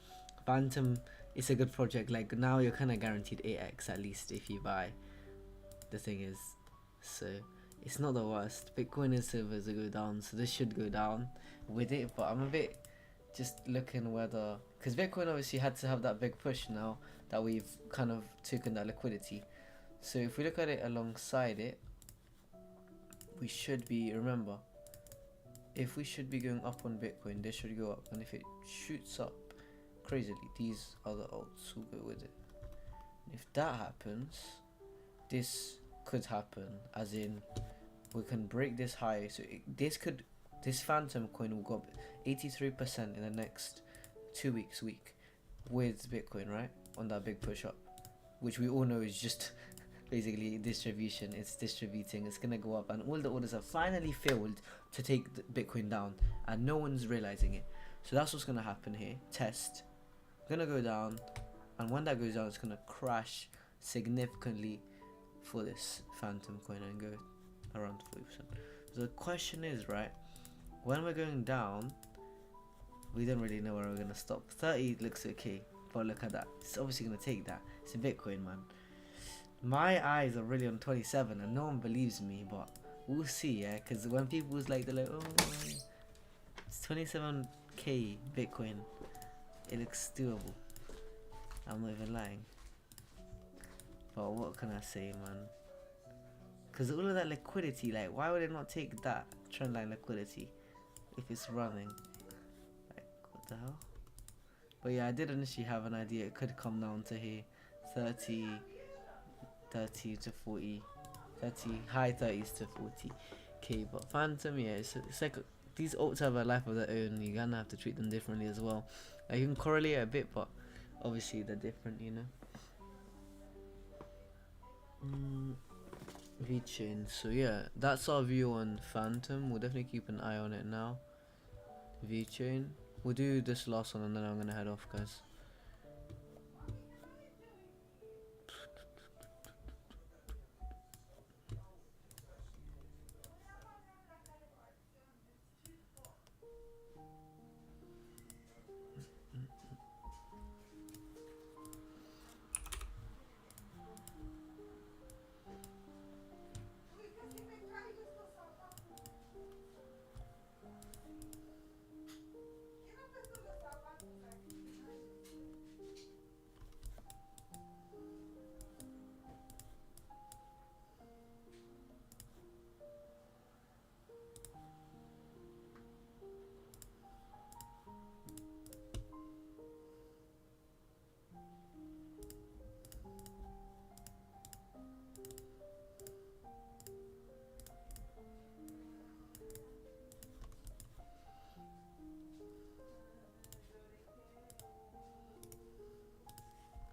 Phantom, it's a good project. Like now you're kind of guaranteed 8x at least if you buy. The thing is, so it's not the worst. Bitcoin and silver to go down, so this should go down with it, but I'm a bit just looking whether, because Bitcoin obviously had to have that big push now that we've kind of taken that liquidity. So if we look at it alongside it, we should be, remember, if we should be going up on Bitcoin, this should go up, and if it shoots up crazily, these other alts will go with it. And if that happens, this could happen, as in we can break this high. So this Phantom coin will go up 83% in the next 2 weeks with Bitcoin, right, on that big push up, which we all know is just basically distribution. It's distributing, it's gonna go up, and all the orders have finally failed to take the Bitcoin down, and no one's realizing it. So that's what's gonna happen here. Test gonna go down, and when that goes down, it's gonna crash significantly for this Phantom coin and go around 40%. So the question is, right, when we're going down, we don't really know where we're gonna stop. 30 looks okay, but look at that, it's obviously gonna take that. It's a Bitcoin, man. My eyes are really on 27, and no one believes me, but we'll see, yeah, because when people's like, they're like, oh, it's 27k Bitcoin, it looks doable. I'm not even lying. But what can I say, man? Because all of that liquidity, like, why would it not take that trendline liquidity if it's running? Like, what the hell? But yeah, I did initially have an idea it could come down to here, 30 to 40, 30, high 30s to 40k. But Phantom, yeah, it's like these alts have a life of their own. You're gonna have to treat them differently as well. Like, you can correlate a bit, but obviously they're different, you know. VeChain. So yeah, that's our view on Phantom. We'll definitely keep an eye on it now. VeChain. We'll do this last one, and then I'm gonna head off, guys.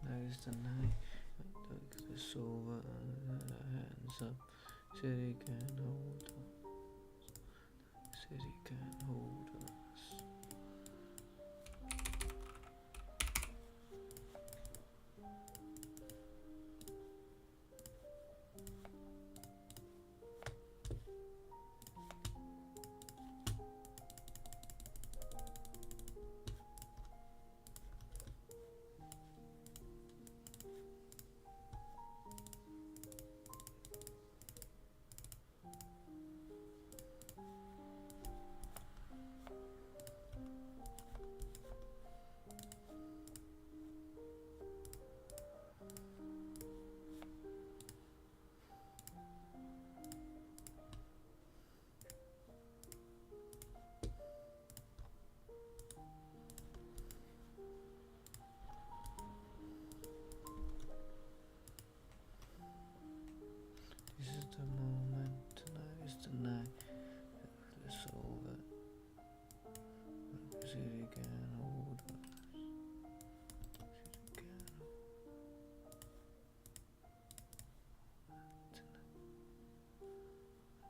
Nice tonight. Take this over and hands up. City can hold us. City can hold us. the moment, tonight is the night. It's over. See it again, hold on.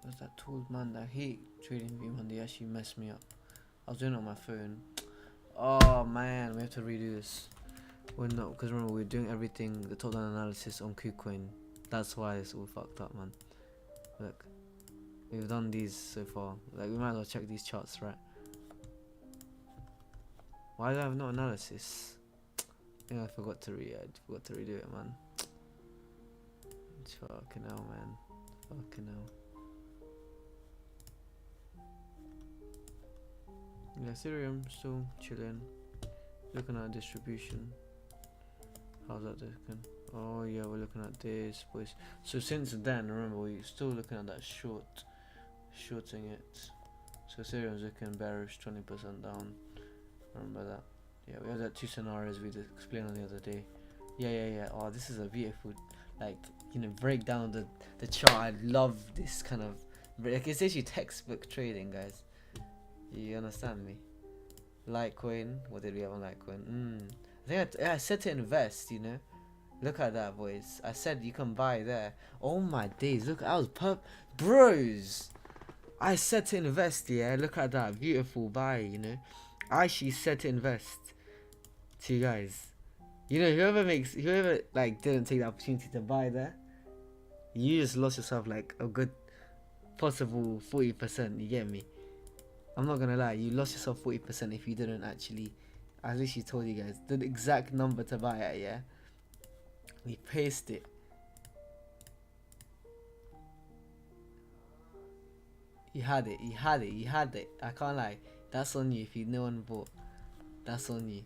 Was that tool, man? I hate TradingView, man. They actually messed me up. I was doing it on my phone. Oh man, we have to redo this. We're not, because remember we're doing everything, the total analysis on KuCoin. That's why it's all fucked up, man. Look, we've done these so far. Like, we might as well check these charts, right? Why do I have no analysis? I think I forgot to redo it, man. It's fucking hell, man. Fucking hell. Yeah, Ethereum still chilling. Looking at distribution. How's that looking? Oh yeah, we're looking at this, boys. So since then, remember, we're still looking at that shorting it. So Ethereum's looking bearish, 20% down. Remember that? Yeah, we have that 2 scenarios we explained on the other day. Yeah. Oh, this is a beautiful, like, you know, breakdown of the chart. I love this kind of, like, it's actually textbook trading, guys. You understand me? Litecoin. What did we have on Litecoin? I think I said to invest, you know. Look at that, boys. I said you can buy there. Oh my days. Look, I was bros. I said to invest, yeah. Look at that. Beautiful buy, you know. I actually said to invest to you guys. You know, whoever like didn't take the opportunity to buy there, you just lost yourself like a good possible 40%, you get me? I'm not gonna lie, you lost yourself 40% if you didn't actually. I literally told you guys the exact number to buy at, yeah? We paced it. You had it. I can't lie. That's on you if no one bought. That's on you.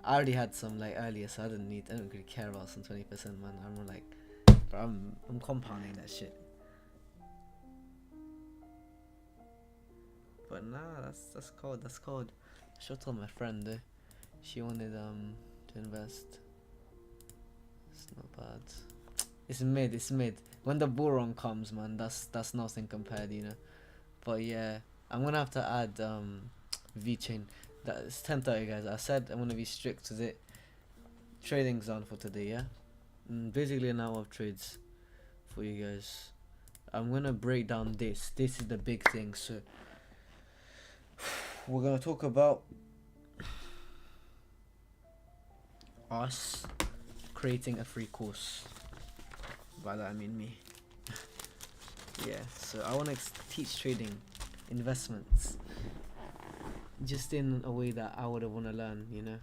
I already had some like earlier, so I don't really care about some 20%, man. I'm like, bro, I'm compounding that shit. But nah, that's cold. I should tell my friend though. She wanted to invest. It's not bad. It's mid. When the bull run comes, man, that's nothing compared, you know. But yeah, I'm gonna have to add VeChain. That's 10:30, guys. I said I'm gonna be strict with it. Trading's on for today, yeah. Basically an hour of trades for you guys. I'm gonna break down this. This is the big thing. So we're gonna talk about us creating a free course. By that I mean me. Yeah, so I want to teach trading, investments, just in a way that I would want to learn, you know.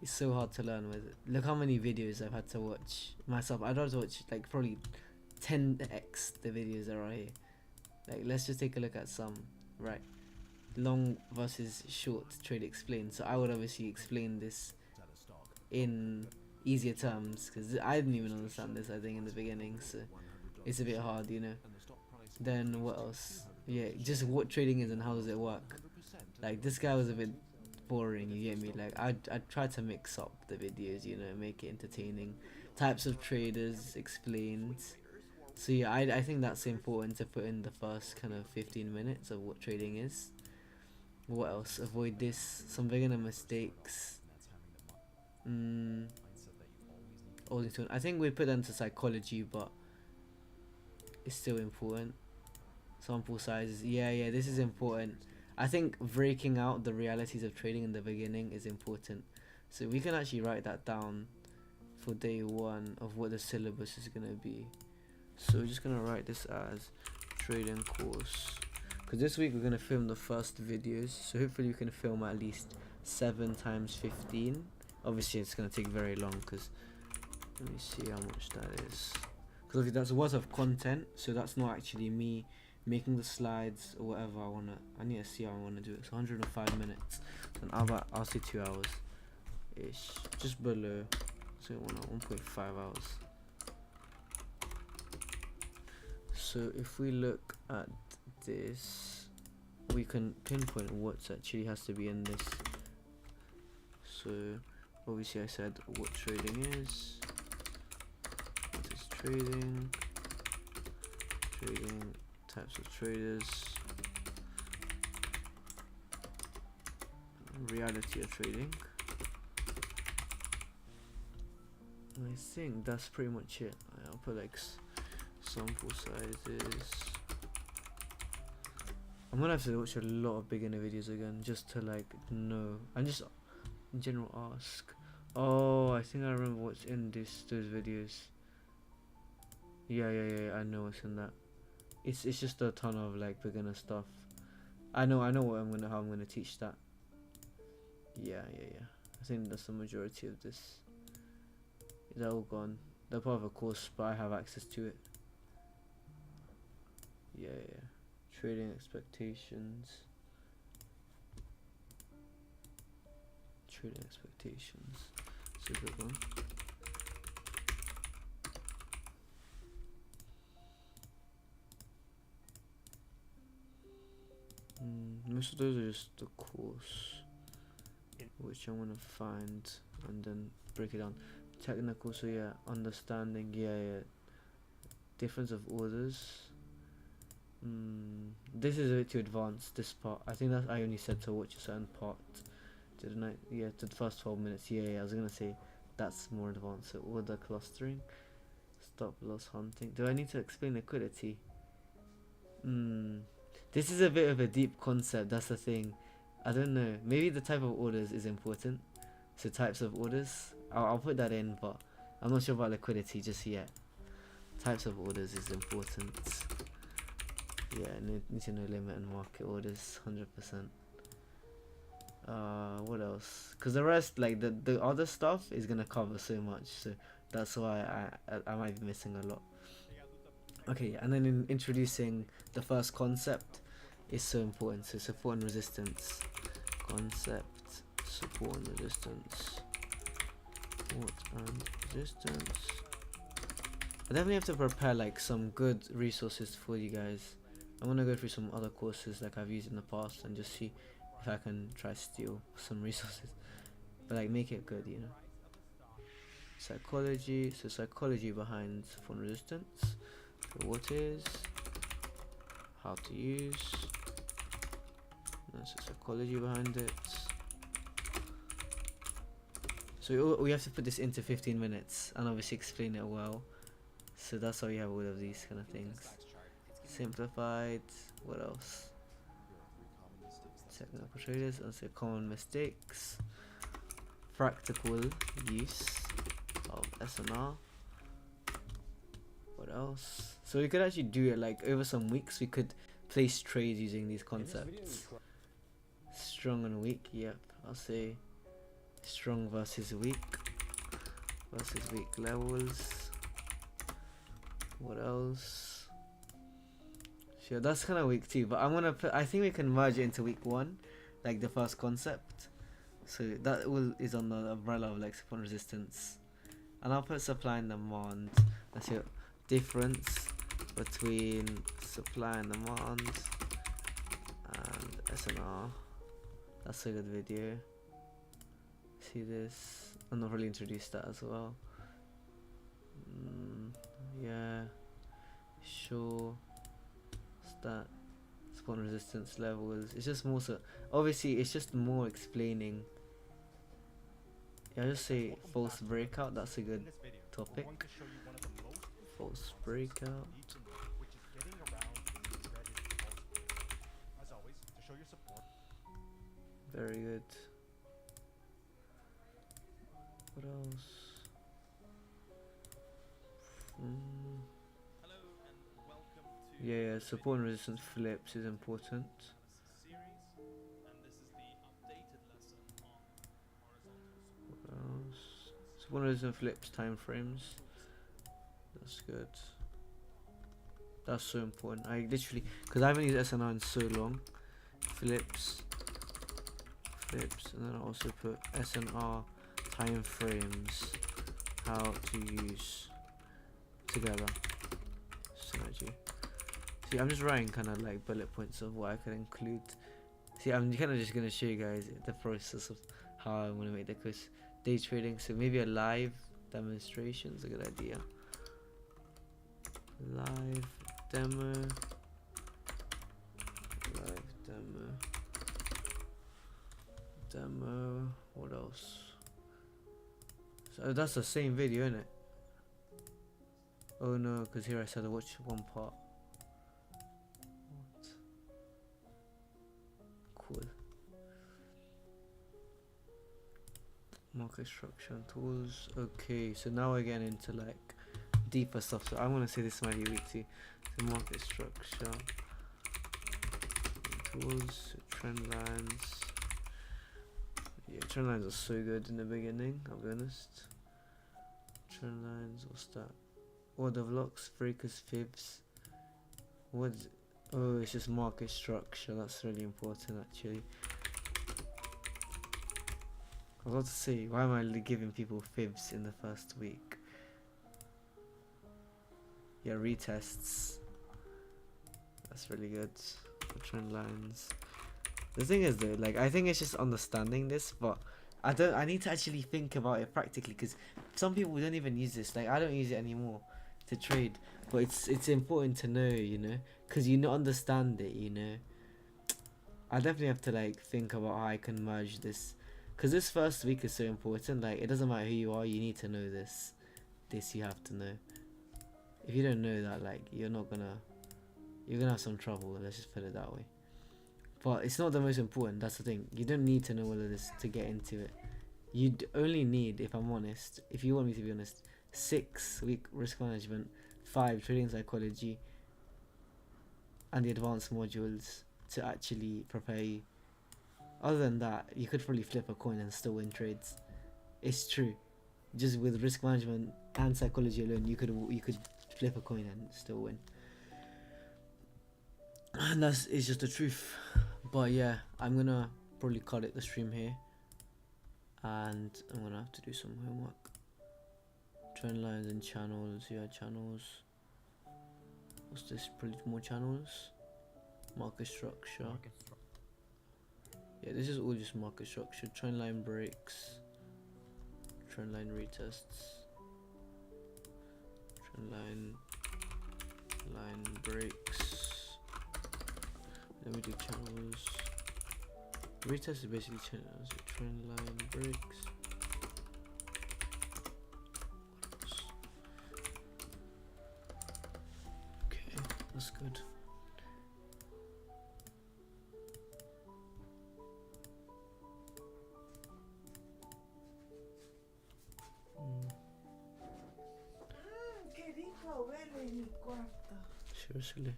It's so hard to learn with it. Look how many videos I've had to watch myself. I'd have to watch like probably 10x the videos that are right here. Like, let's just take a look at some, right? Long versus short trade explained. So I would obviously explain this in easier terms, because I didn't even understand this, I think, in the beginning, so it's a bit hard, you know. Then what else? Yeah, just what trading is and how does it work. Like, this guy was a bit boring, you get me? Like, I try to mix up the videos, you know, make it entertaining. Types of traders explained. So yeah, I think that's important to put in the first kind of 15 minutes of what trading is. What else? Avoid this, some beginner mistakes. I think we put into psychology, but it's still important. Sample sizes, yeah, this is important. I think breaking out the realities of trading in the beginning is important. So we can actually write that down for day 1 of what the syllabus is gonna be. So we're just gonna write this as trading course, because this week we're gonna film the first videos. So hopefully we can film at least 7 times 15. Obviously it's gonna take very long, because let me see how much that is. Because that's worth of content, so that's not actually me making the slides or whatever I need to see how I wanna do it. It's 105 minutes, and I'll say 2 hours ish, just below. So 1.5 hours. So if we look at this, we can pinpoint what actually has to be in this. So obviously I said what trading is. What is trading? trading, types of traders, reality of trading. I think that's pretty much it. I'll put like sample sizes. I'm gonna have to watch a lot of beginner videos again just to like know and just in general ask. Oh, I think I remember what's in those videos. Yeah, I know what's in that. It's just a ton of like beginner stuff. I know what how I'm gonna teach that. Yeah. I think that's the majority of this. They're all gone. They're part of a course, but I have access to it. Yeah. Trading expectations. Trading expectations. It's a good one. Most of those are just the course, which I'm gonna find and then break it down. Technical, so yeah, understanding, yeah. Difference of orders. This is a bit too advanced, this part. I think that I only said to watch a certain part, didn't I? Yeah, to the first 12 minutes. Yeah, I was gonna say that's more advanced. So order clustering, stop loss hunting. Do I need to explain liquidity? This is a bit of a deep concept, that's the thing. I don't know, maybe the type of orders is important. So types of orders, I'll put that in, but I'm not sure about liquidity just yet. Types of orders is important. Yeah, need to know limit and market orders, 100%. What else? Because the rest, like the other stuff is gonna cover so much, so that's why I might be missing a lot. Okay, and then in introducing the first concept is so important. So support and resistance concept, support and resistance, support and resistance. I definitely have to prepare like some good resources for you guys. I'm gonna go through some other courses like I've used in the past and just see if I can try steal some resources, but like make it good, you know. Psychology, so psychology behind support and resistance. So what is, how to use, that's the psychology behind it. So we have to put this into 15 minutes and obviously explain it well. So that's why we have all of these kind of things. Simplified, what else? Technical traders, and so common mistakes. Practical use of SNR. What else? So we could actually do it like over some weeks. We could place trades using these concepts. Strong and weak, yep. I'll say strong versus weak levels. What else? Sure, that's kind of weak too, but I'm gonna put, I think we can merge it into week 1, like the first concept. So that is on the umbrella of like support and resistance, and I'll put supply and demand. That's your difference between supply and demand and SNR. That's a good video. See this? I'm not really introduced that as well. Yeah, sure. That support and resistance levels. It's just more so. Obviously, it's just more explaining. Yeah, I'll just say false breakout. That's a good topic. False breakout. Very good. What else? Yeah, support and resistance flips is important. What else? Support and resistance flips, time frames. That's good. That's so important. I literally, because I haven't used SNR in so long. Flips, and then I also put SNR time frames, how to use together. Synergy. See, I'm just writing kind of like bullet points of what I could include. See, I'm kind of just going to show you guys the process of how I'm going to make the course. Day trading, so maybe a live demonstration is a good idea. Live demo. Demo. What else? So that's the same video, isn't it? Oh no, because here I said watch one part. What? Cool. Market structure and tools. Okay, so now we're getting into like deeper stuff. So I'm gonna say this might be week 2. So market structure, tools, trend lines. Yeah, trend lines are so good in the beginning, I'll be honest. Trend lines, what's that? Order blocks, breakers, fibs. What's, oh, it's just market structure. That's really important actually. I was about to say, why am I giving people fibs in the first week? Yeah, retests. That's really good. The trend lines. The thing is though, like, I think it's just understanding this, but I need to actually think about it practically, because some people don't even use this. Like, I don't use it anymore to trade, but it's important to know, you know, because you understand it, you know. I definitely have to like think about how I can merge this, because this first week is so important. Like, it doesn't matter who you are, you need to know this you have to know. If you don't know that, like, you're gonna have some trouble, let's just put it that way. But it's not the most important, that's the thing. You don't need to know all of this to get into it. You'd only need, if I'm honest, if you want me to be honest, 6 week risk management, 5 trading psychology, and the advanced modules to actually prepare you. Other than that, you could probably flip a coin and still win trades. It's true. Just with risk management and psychology alone, you could flip a coin and still win. And it's just the truth. But yeah, I'm gonna probably cut it the stream here, and I'm gonna have to do some homework. Trend lines and channels. Yeah, channels. What's this? Probably more channels. Market structure. Yeah, this is all just market structure. Trend line breaks. Trend line retests. Trend line breaks. Let me do channels. Retest is basically channels. Trend line breaks. Okay, that's good. Qué rico verlo en mi cuarto. Seriously.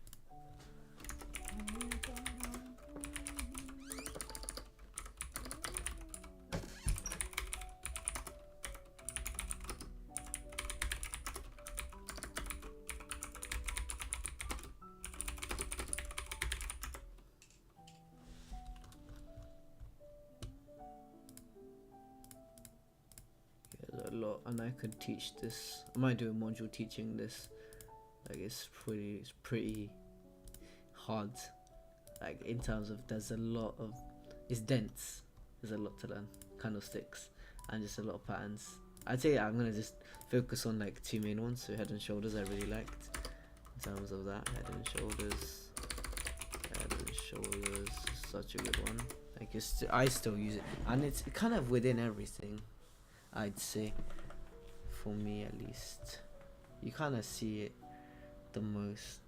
A lot, and I could teach this. I might do a module teaching this. Like, it's pretty hard, like, in terms of there's a lot of, it's dense, there's a lot to learn. Candlesticks and just a lot of patterns. I'd say I'm gonna just focus on like 2 main ones. So head and shoulders I really liked in terms of that. Head and shoulders, such a good one. Like, I still use it, and it's kind of within everything, I'd say, for me at least. You kind of see it the most.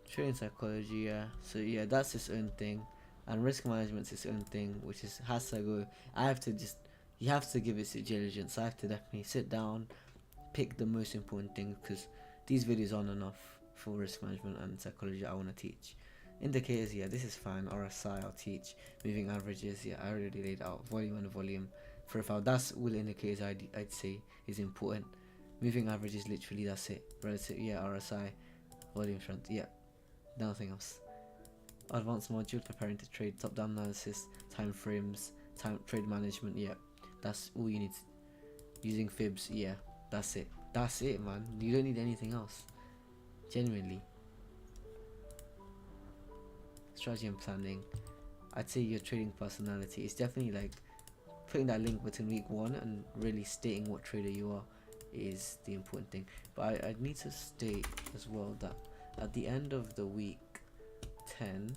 Trading psychology, yeah. So yeah, that's its own thing, and risk management's its own thing, which has to go. You have to give it due diligence. I have to definitely sit down, pick the most important thing, because these videos aren't enough for risk management and psychology I want to teach. Indicators, yeah, this is fine. RSI, I'll teach. Moving averages, yeah, I already laid out. Volume and volume profile, that's all indicators I'd say is important. Moving averages, literally, that's it. Relative, yeah, RSI, volume front, yeah, nothing else. Advanced module, preparing to trade, top-down analysis, time frames, trade management, yeah, that's all you need. Using fibs, yeah, that's it, man. You don't need anything else, genuinely. Strategy and planning, I'd say your trading personality is definitely like putting that link between week 1 and really stating what trader you are is the important thing. But I need to state as well that at the end of the week 10,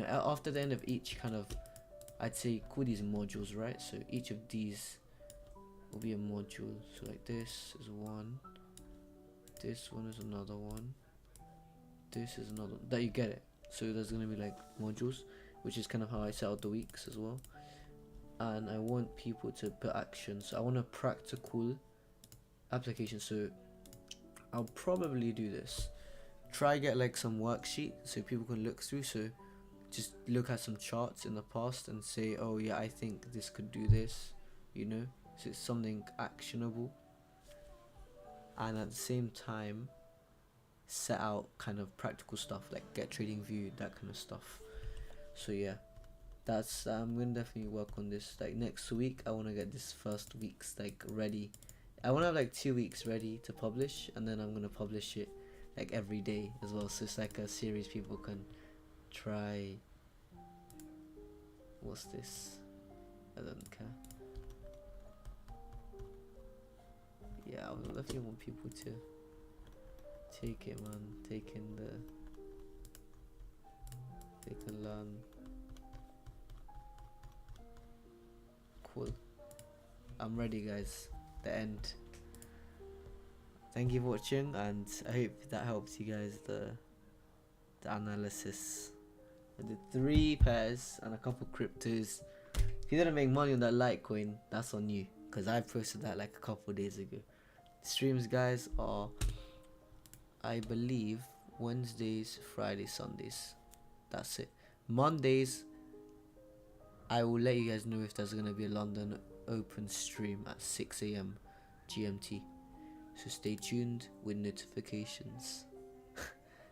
after the end of each kind of, I'd say, call these modules, right? So each of these will be a module. So like this is one, this one is another one, this is another, that you get it. So there's gonna be like modules, which is kind of how I set out the weeks as well. And I want people to put action, so I want a practical application. So I'll probably do this, try get like some worksheet so people can look through. So just look at some charts in the past and say, oh yeah, I think this could do this, so it's something actionable. And at the same time set out kind of practical stuff like get TradingView, that kind of stuff. So yeah, that's I'm gonna definitely work on this. Like next week I want to get this first week's like ready. I want to have like 2 weeks ready to publish, and then I'm gonna publish it like every day as well, so it's like a series people can try. What's this? I don't care. Yeah, I definitely want people to take it, man. They can learn. Cool. I'm ready, guys. The end. Thank you for watching, and I hope that helps you guys. The analysis. I did 3 pairs and a couple cryptos. If you didn't make money on that Litecoin, that's on you, because I posted that like a couple days ago. Streams, guys, are, I believe, Wednesdays, Fridays, Sundays. That's it. Mondays, I will let you guys know if there's gonna be a London open stream at 6 AM GMT. So stay tuned with notifications.